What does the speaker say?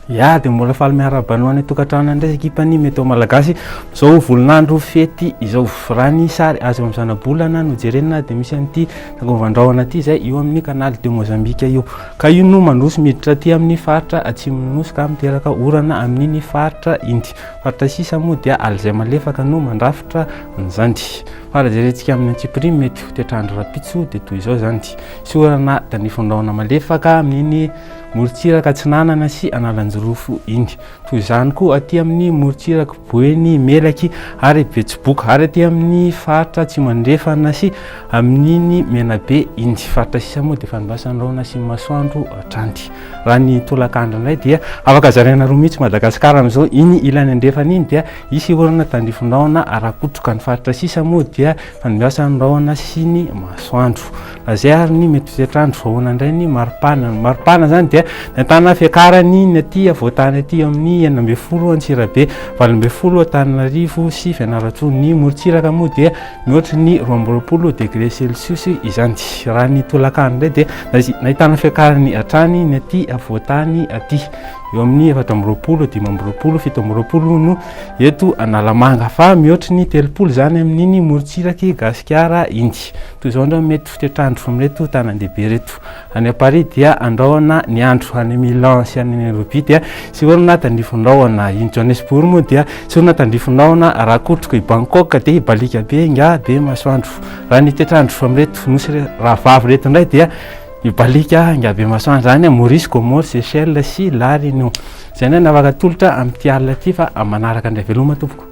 Ya dia mbola faly miara-banao any tokantrano indray ekipany mety ao malagasy zao volonandro fety izao raha ny sary azo amin'ny zanabolana no jerenina dia misy an'ity tangovan-drahona ity zay io amin'ny kanaly de Mozambika io ka io no mandroso miditra aty amin'ny faritra atsimon'nosy ka miteraka orana amin'iny faritra indy faritra sisa moa dia alzay malefaka no mandrafitra an'izany fa raha jerentsika amin'ny antsiprimy mety ho tetrandro rapitso dia toy izao zany sy orana tanifondrahona malefaka amin'iny morontsiraka Atsinanana sy Analanjirofo iny toy izany koa aty amin'ny morontsiraka Boeny Melaky ary Betsiboka ary aty amin'ny faritra Tsimandrefana sy amin'iny Menabe iny faritra sisa moa dia fanimbasandrahona sy masoandro atranty raha ny tolakandro indray dia afaka zaraina roa mihitsy Madagasikara amin'izao iny ilany andrefana iny dia isy orana tandrifondrahona arakotroka ny faritra sisa moa dia fanimbasandrahona sy ny masoandro zay ary ny mety tetrandro vahoana indray ny maripana zany dia nentana fiakarany ny aty avoatany aty amin'ny 12 Antsirabe 20 Antananarivo sy Fianarantsoa ny morontsiraka moa dia mihoatra ny 20 degré Celsius izany raha ny tolakandro indray dia nahitana fiakarany atrany ny aty avoatany aty eo amin'ny 420 520 720 no eto Analamanga fa mihoatra ny 30 zany amin'iny morontsiraky Gasikara indy toy izao ndray mety fitetrandro amin'reto tanandehibe reto any Paris dia andrahona ny andro any Milan sy any Nairobi dia sy orana tandrifondrahona iny Johannesburg moa dia sy orana tandrifondrahona rakotroka i Bangkok dia ibalika be nga be masoandro raha ny tetrandro amin'reto nosy rahavavy reto indray dia ibalika nga be masoandro zany Maurice, Comores, Seychelles sy La Réunion zay ndray navaka tolotra amin'ity alina ity fa manaraka indray veloma tompoko.